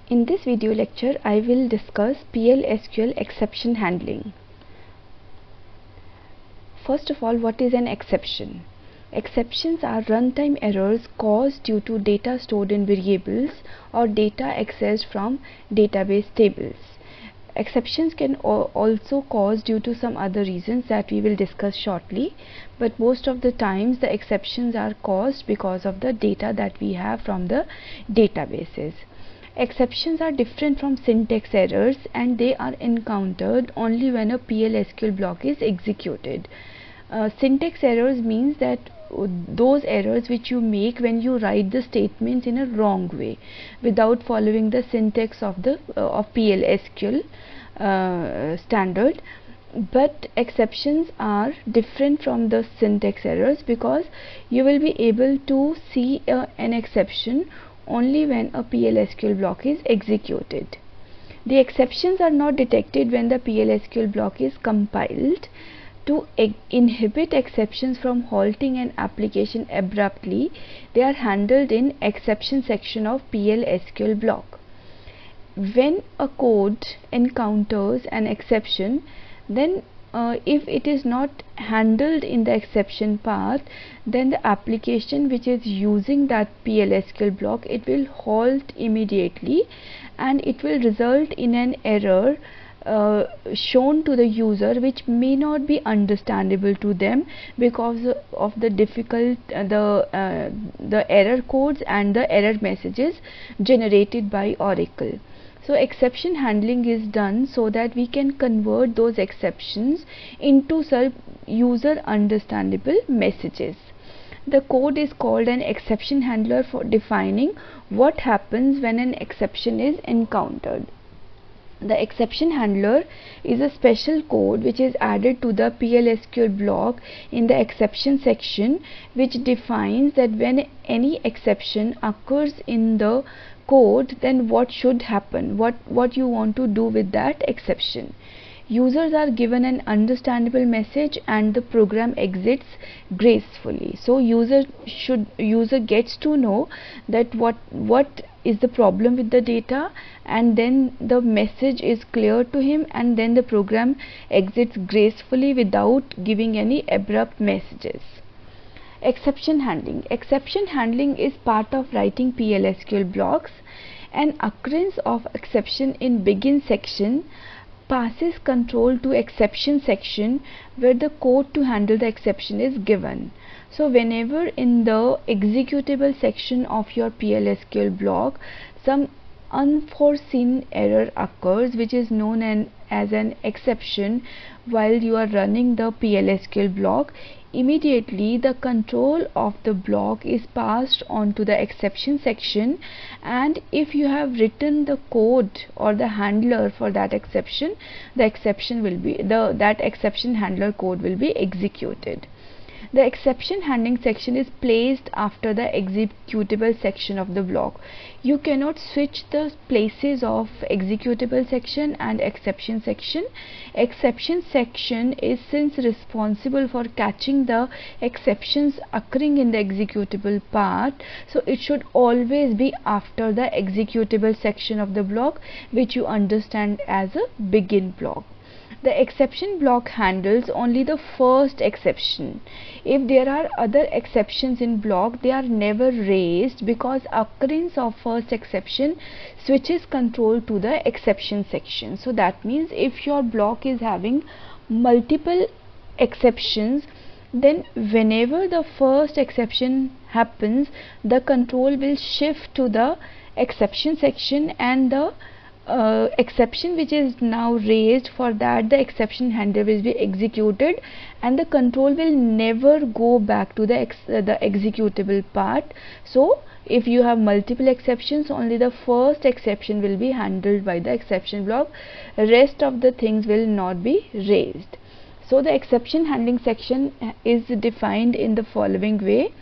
In this video lecture, I will discuss PL/SQL exception handling. First of all, what is an exception? Exceptions are runtime errors caused due to data stored in variables or data accessed from database tables. Exceptions can also cause due to some other reasons that we will discuss shortly, but most of the times the exceptions are caused because of the data that we have from the databases. Exceptions are different from syntax errors and they are encountered only when a PL/SQL block is executed. Syntax errors means that those errors which you make when you write the statements in a wrong way without following the syntax of the PL/SQL standard. But exceptions are different from the syntax errors because you will be able to see an exception only when a PL/SQL block is executed. The exceptions are not detected when the PL/SQL block is compiled. To inhibit exceptions from halting an application abruptly, they are handled in exception section of PL/SQL block. When a code encounters an exception, then if it is not handled in the exception path, then the application which is using that PL/SQL block, it will halt immediately and it will result in an error shown to the user which may not be understandable to them because of the difficult the error codes and the error messages generated by Oracle. So exception handling is done so that we can convert those exceptions into user understandable messages. The code is called an exception handler for defining what happens when an exception is encountered. The exception handler is a special code which is added to the PL/SQL block in the exception section, which defines that when any exception occurs in the code, then what should happen, what you want to do with that exception. Users are given an understandable message and the program exits gracefully. So user gets to know that what is the problem with the data, and then the message is clear to him, and then the program exits gracefully without giving any abrupt messages. Exception handling. Exception handling is part of writing PL/SQL blocks. An occurrence of exception in begin section passes control to exception section where the code to handle the exception is given. So whenever in the executable section of your PL/SQL block some unforeseen error occurs, which is known as an exception, while you are running the PL/SQL block, immediately the control of the block is passed on to the exception section, and if you have written the code or the handler for that exception, that exception handler code will be executed. The exception handling section is placed after the executable section of the block. You cannot switch the places of executable section and exception section. Exception section is since responsible for catching the exceptions occurring in the executable part, so it should always be after the executable section of the block, which you understand as a begin block. The exception block handles only the first exception. If there are other exceptions in block, they are never raised because occurrence of first exception switches control to the exception section. So that means if your block is having multiple exceptions, then whenever the first exception happens, the control will shift to the exception section, and the exception which is now raised, for that the exception handler will be executed and the control will never go back to the executable part. So if you have multiple exceptions, only the first exception will be handled by the exception block, rest of the things will not be raised. So the exception handling section is defined in the following way.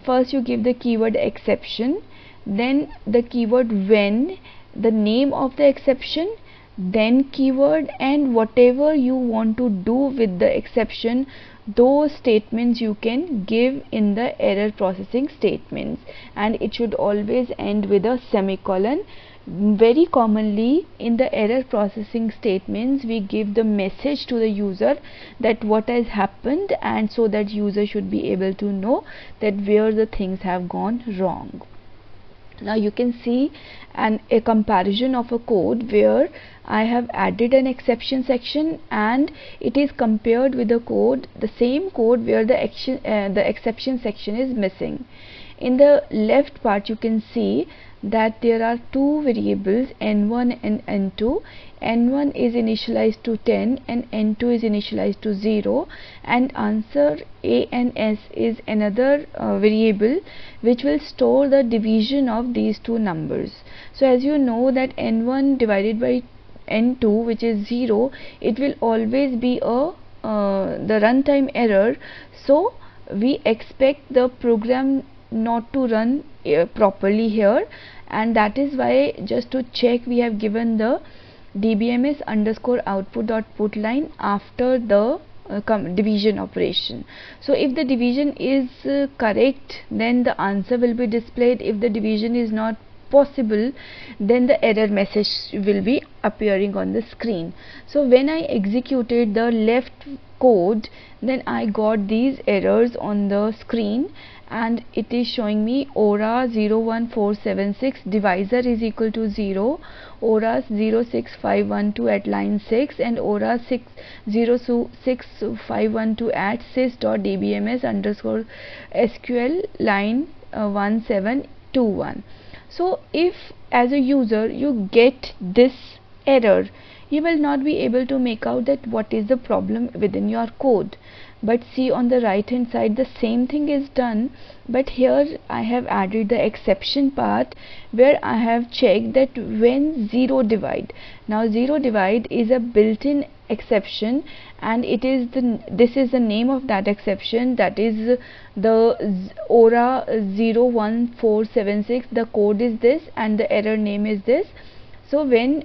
First you give the keyword exception, then the keyword when, the name of the exception, then keyword, and whatever you want to do with the exception, those statements you can give in the error processing statements, and it should always end with a semicolon. very commonly in the error processing statements we give the message to the user that what has happened, and so that user should be able to know that where the things have gone wrong. Now you can see a comparison of a code where I have added an exception section, and it is compared with the same code where the exception section is missing. In the left part you can see that there are two variables, n1 and n2. n1 is initialized to 10 and n2 is initialized to 0, and answer a and s is another variable which will store the division of these two numbers. So as you know that n1 divided by n2, which is 0, it will always be the runtime error. So we expect the program not to run properly here, and that is why, just to check, we have given the dbms underscore output dot put line after the division operation. So if the division is correct, then the answer will be displayed. If the division is not possible, then the error message will be appearing on the screen. So when I executed the left code, then I got these errors on the screen, and it is showing me ORA 01476 divisor is equal to 0, ORA 06512 at line 6, and ORA 06512 at sys.dbms underscore SQL line 1721. So if as a user you get this error, you will not be able to make out that what is the problem within your code. But see, on the right hand side the same thing is done, but here I have added the exception part where I have checked that when 0 divide. Now 0 divide is a built-in exception, and this is the name of that exception, that is the ORA 01476. the code is this and the error name is this. So when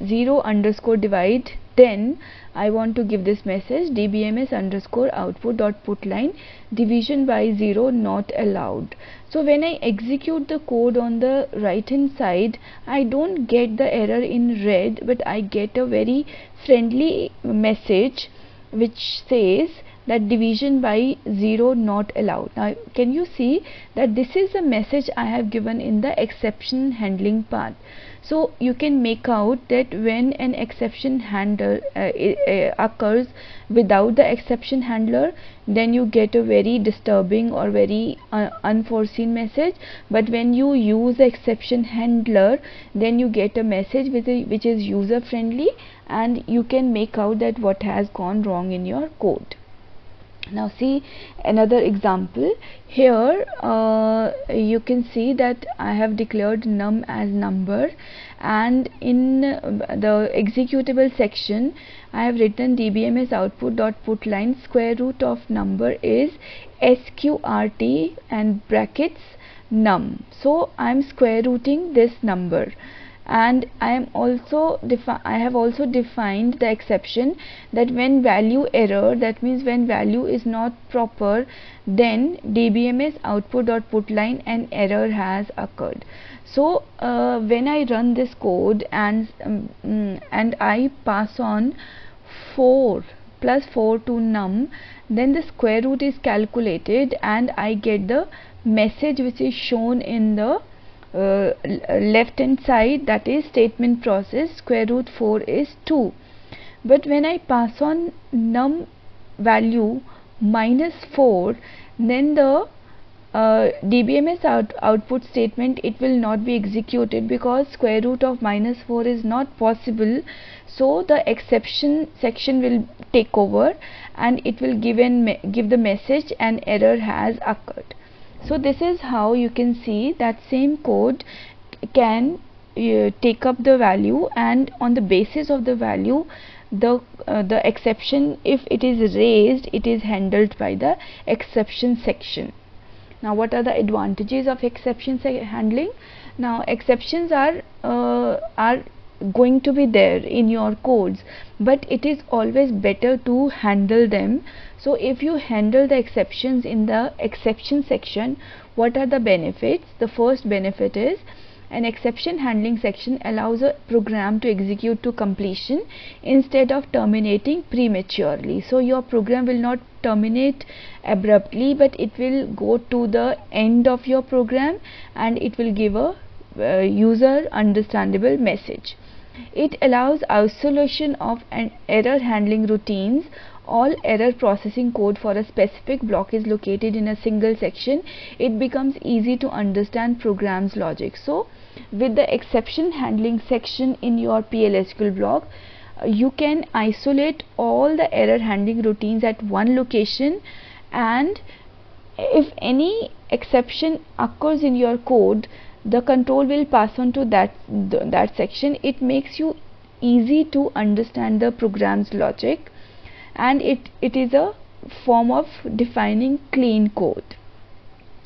0 underscore divide, then I want to give this message dbms underscore output dot put line division by 0 not allowed. So when I execute the code on the right hand side, I don't get the error in red, but I get a very friendly message which says that division by 0 not allowed. Now can you see that this is the message I have given in the exception handling part. So you can make out that when an exception handler occurs without the exception handler, then you get a very disturbing or very unforeseen message, but when you use the exception handler, then you get a message which is user friendly, and you can make out that what has gone wrong in your code. Now see another example. Here you can see that I have declared num as number, and in the executable section I have written dbms output dot put line square root of number is sqrt and brackets num. So I am square rooting this number, and I have also defined the exception that when value error, that means when value is not proper, then dbms output dot put line an error has occurred. So when I run this code and I pass on 4 plus 4 to num, then the square root is calculated and I get the message which is shown in the left hand side, that is statement process square root 4 is 2. But when I pass on num value minus 4, then the dbms output statement, it will not be executed because square root of minus 4 is not possible. So the exception section will take over and it will give the message an error has occurred. So this is how you can see that same code can take up the value, and on the basis of the value, the exception, if it is raised, it is handled by the exception section. Now what are the advantages of exception handling? Now exceptions are going to be there in your codes, but it is always better to handle them. So if you handle the exceptions in the exception section, what are the benefits? The first benefit is An exception handling section allows a program to execute to completion instead of terminating prematurely. So your program will not terminate abruptly, but it will go to the end of your program and it will give a user understandable message. It allows isolation of an error handling routines. All error processing code for a specific block is located in a single section. It becomes easy to understand program's logic. So with the exception handling section in your PLSQL block, you can isolate all the error handling routines at one location, and if any exception occurs in your code, the control will pass on to that section. It makes you easy to understand the program's logic, and it is a form of defining clean code.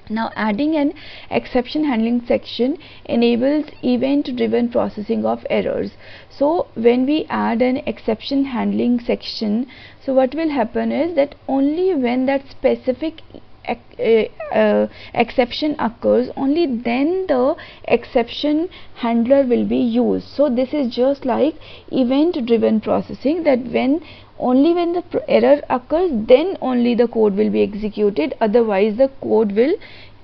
Now adding an exception handling section enables event driven processing of errors. So when we add an exception handling section, so what will happen is that only when that specific exception occurs, only then the exception handler will be used. So this is just like event driven processing, that only when the error occurs, then only the code will be executed, otherwise the code will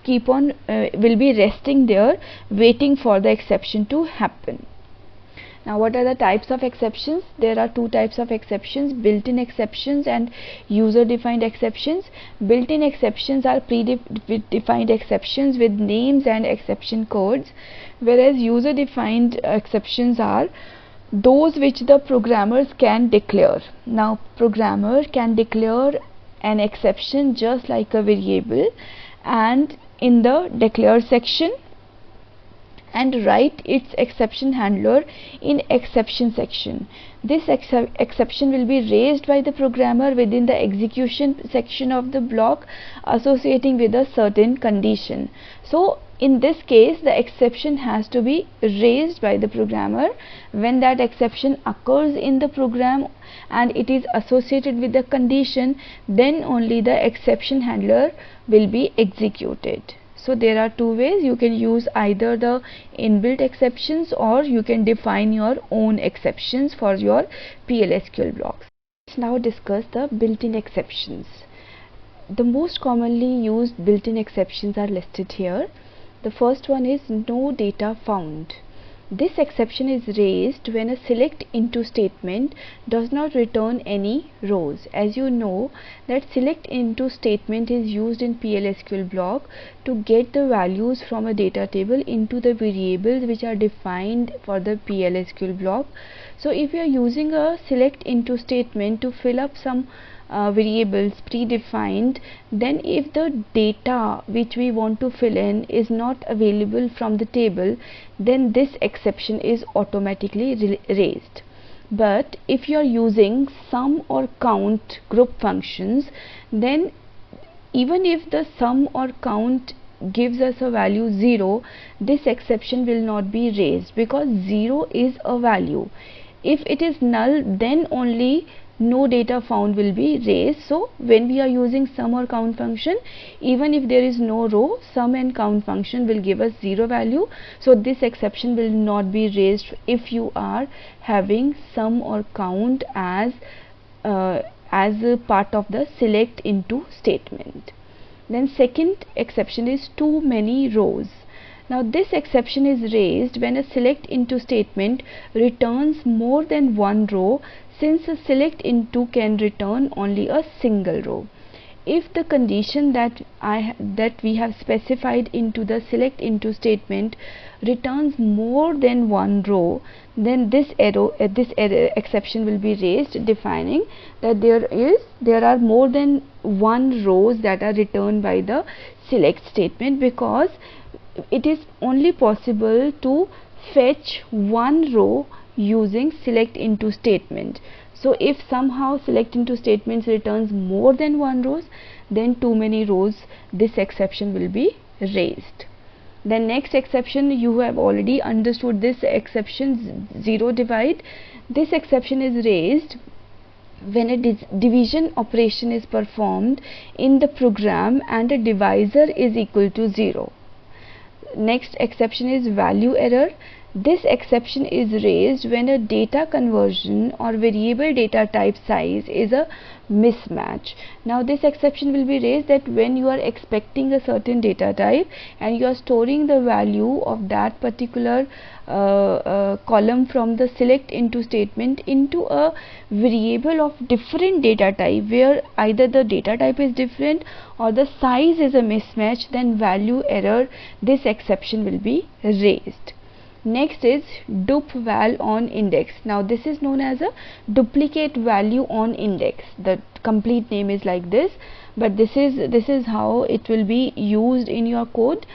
keep on will be resting there waiting for the exception to happen. Now what are the types of exceptions? There are two types of exceptions: built-in exceptions and user-defined exceptions. Built-in exceptions are predefined exceptions with names and exception codes, whereas user-defined exceptions are those which the programmers can declare. Now programmer can declare an exception just like a variable and in the declare section, and write its exception handler in exception section. This exception will be raised by the programmer within the execution section of the block associating with a certain condition. So in this case, the exception has to be raised by the programmer. When that exception occurs in the program and it is associated with the condition, then only the exception handler will be executed. So there are two ways. You can use either the inbuilt exceptions or you can define your own exceptions for your PLSQL blocks. Let's now discuss the built-in exceptions. The most commonly used built-in exceptions are listed here. The first one is no data found. This exception is raised when a select into statement does not return any rows. As you know that select into statement is used in PLSQL block to get the values from a data table into the variables which are defined for the PLSQL block. So if you are using a select into statement to fill up some variables predefined, then if the data which we want to fill in is not available from the table, then this exception is automatically raised. But if you are using sum or count group functions, then even if the sum or count gives us a value 0, this exception will not be raised because 0 is a value. If it is null, then only no data found will be raised. So when we are using sum or count function, even if there is no row, sum and count function will give us 0 value. So this exception will not be raised if you are having sum or count as a part of the select into statement. Then second exception is too many rows. Now this exception is raised when a select into statement returns more than one row, since a select into can return only a single row. If the condition that we have specified into the select into statement returns more than one row, then this error exception will be raised, defining that there are more than one rows that are returned by the select statement, because it is only possible to fetch one row using select into statement. So if somehow select into statements returns more than one rows, then too many rows, this exception will be raised. The next exception, you have already understood this exception, zero divide. This exception is raised when a division operation is performed in the program and a divisor is equal to 0. next exception is value error. This exception is raised when a data conversion or variable data type size is a mismatch. Now this exception will be raised that when you are expecting a certain data type and you are storing the value of that particular column from the select into statement into a variable of different data type, where either the data type is different or the size is a mismatch, then value error, this exception will be raised. Next is dup val on index. Now this is known as a duplicate value on index. The complete name is like this, but this is how it will be used in your code.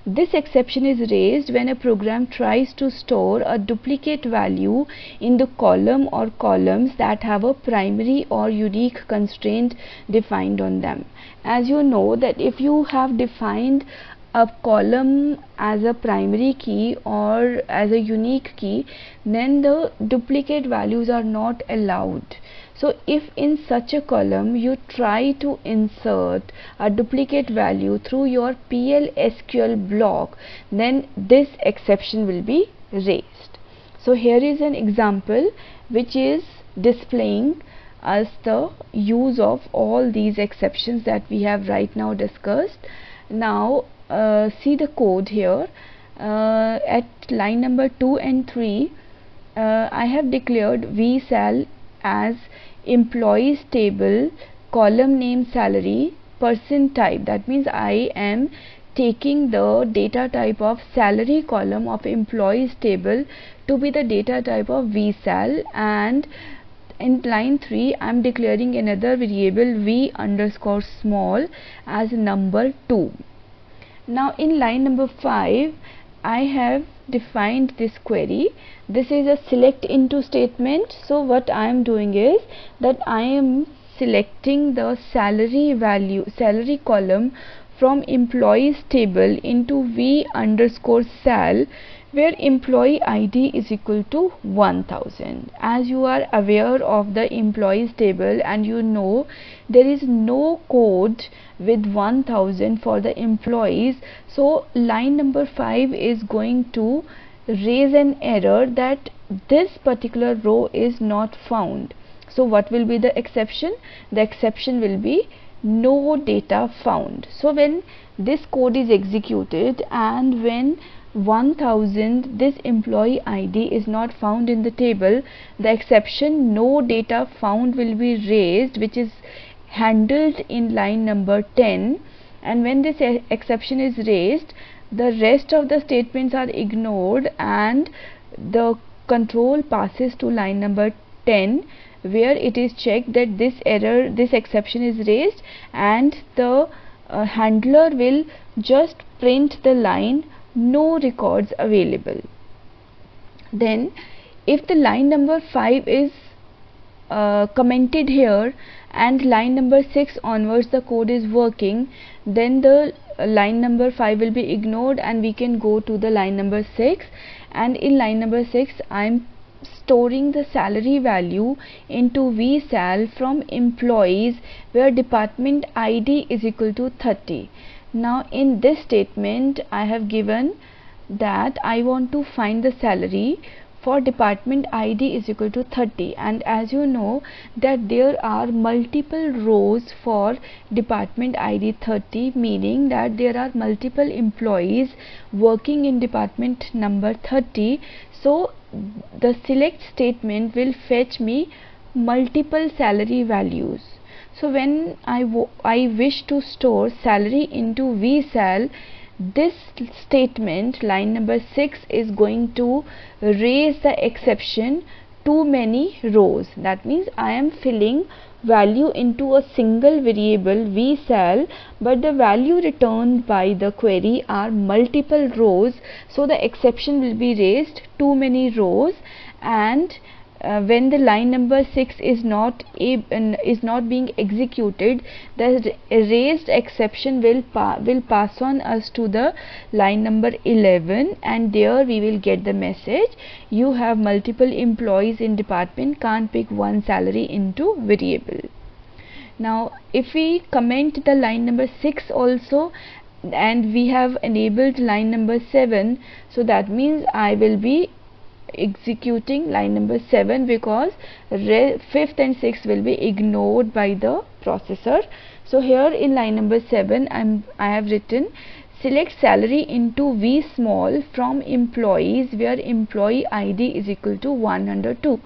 This exception is raised when a program tries to store a duplicate value in the column or columns that have a primary or unique constraint defined on them. As you know that if you have defined a column as a primary key or as a unique key, then the duplicate values are not allowed. So if in such a column you try to insert a duplicate value through your PL SQL block, then this exception will be raised. So here is an example which is displaying us the use of all these exceptions that we have right now discussed. Now see the code here. At line number 2 and 3 I have declared vsal as employees table, column name salary, person type. That means I am taking the data type of salary column of employees table to be the data type of vsal, and in line 3 I am declaring another variable v underscore small as number 2. Now in line number 5 I have defined this query. This is a select into statement. So what I am doing is that I am selecting the salary value, salary column from employees table into v underscore sal, where employee ID is equal to 1000. As you are aware of the employees table and you know there is no code with 1000 for the employees, so line number 5 is going to raise an error that this particular row is not found. So what will be the exception? The exception will be no data found. So when this code is executed and when 1000, this employee ID is not found in the table, the exception no data found will be raised, which is handled in line number 10. And when this exception is raised, the rest of the statements are ignored and the control passes to line number 10, where it is checked that this exception is raised, and the handler will just print the line no records available. Then if the line number 5 is commented here and line number 6 onwards the code is working, then the line number 5 will be ignored and we can go to the line number 6. And in line number 6 I am storing the salary value into vsal from employees, where department ID is equal to 30. Now in this statement I have given that I want to find the salary for department ID is equal to 30, and as you know that there are multiple rows for department ID 30, meaning that there are multiple employees working in department number 30. So the select statement will fetch me multiple salary values. So when I wish to store salary into vsal, this statement line number 6 is going to raise the exception too many rows. That means I am filling value into a single variable vsal, but the value returned by the query are multiple rows, so the exception will be raised too many rows. And when the line number 6 is not being executed, the raised exception will pass on us to the line number 11, and there we will get the message you have multiple employees in department, can't pick one salary into variable. Now if we comment the line number 6 also, and we have enabled line number 7, so that means I will be executing line number 7 because 5th and 6th will be ignored by the processor. So here in line number 7 I have written select salary into V small from employees where employee ID is equal to 102.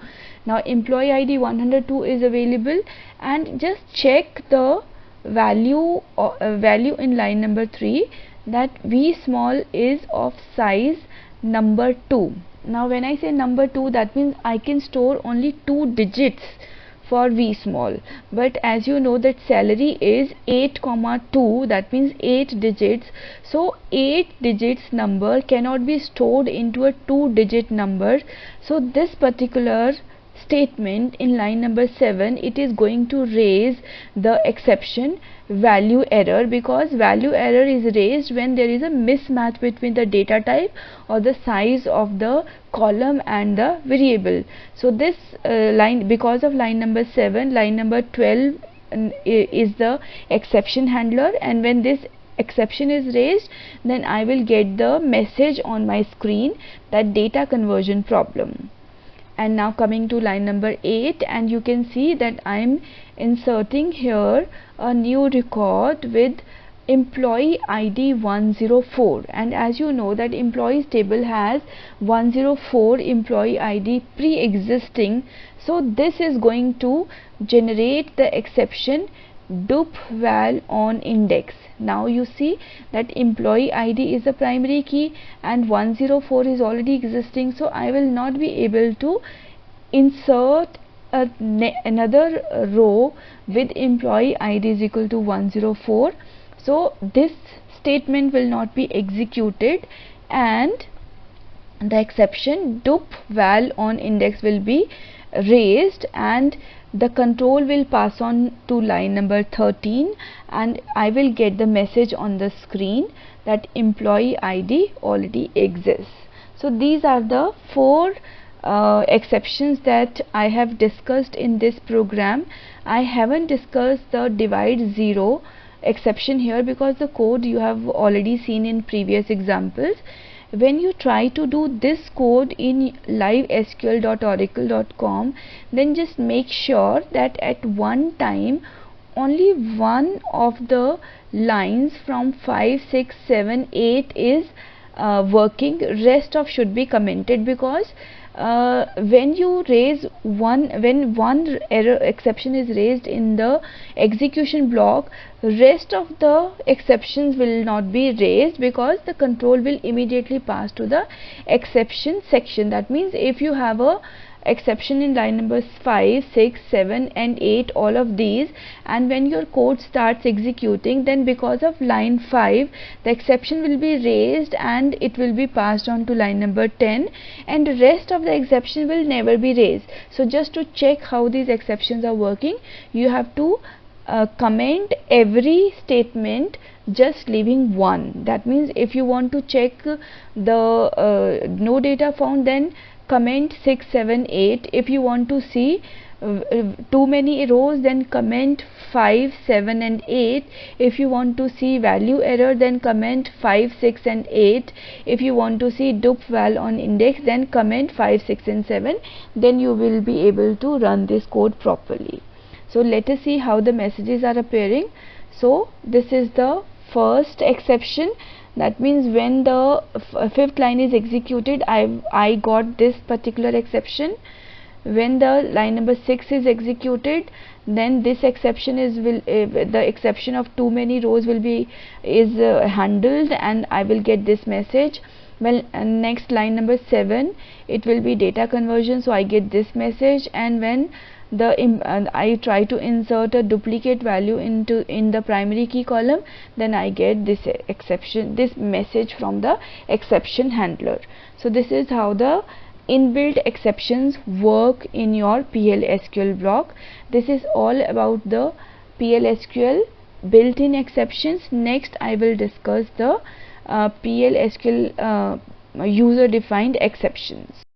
Now employee ID 102 is available, and just check the value in line number 3, that V small is of size number 2. Now when I say number 2, that means I can store only 2 digits for V small, but as you know that salary is 8,2, that means 8 digits, so 8 digits number cannot be stored into a 2-digit number. So this particular statement in line number 7, it is going to raise the exception value error, because value error is raised when there is a mismatch between the data type or the size of the column and the variable. So this line, because of line number 7, line number 12 is the exception handler, and when this exception is raised, then I will get the message on my screen that data conversion problem. And now coming to line number 8, and you can see that I am inserting here a new record with employee ID 104, and as you know that employees table has 104 employee ID pre-existing, so this is going to generate the exception dup val on index. Now you see that employee ID is a primary key and 104 is already existing, so I will not be able to insert another row with employee ID is equal to 104. So this statement will not be executed, and the exception dup val on index will be raised, and the control will pass on to line number 13, and I will get the message on the screen that employee ID already exists. So these are the 4 exceptions that I have discussed in this program. I haven't discussed the divide 0 exception here because the code you have already seen in previous examples. When you try to do this code in livesql.oracle.com, then just make sure that at one time only one of the lines from 5, 6, 7, 8 is working, rest of should be commented, because when one error exception is raised in the execution block, rest of the exceptions will not be raised because the control will immediately pass to the exception section. That means if you have a exception in line numbers 5, 6, 7 and 8, all of these, and when your code starts executing, then because of line 5 the exception will be raised and it will be passed on to line number 10, and the rest of the exception will never be raised. So just to check how these exceptions are working, you have to comment every statement just leaving one. That means if you want to check the no data found, then comment 6, 7, 8. If you want to see too many rows, then comment 5, 7 and 8. If you want to see value error, then comment 5, 6 and 8. If you want to see dup val on index, then comment 5, 6 and 7. Then you will be able to run this code properly. So let us see how the messages are appearing. So this is the first exception. That means when the 5th line is executed, I got this particular exception. When the line number 6 is executed, then this exception is the exception of too many rows will be handled, and I will get this message. Well, next line number 7, it will be data conversion, so I get this message, and when I try to insert a duplicate value in the primary key column, then I get this exception, this message from the exception handler. So this is how the inbuilt exceptions work in your PL/SQL block. This is all about the PL/SQL built-in exceptions. Next I will discuss the PL/SQL user defined exceptions.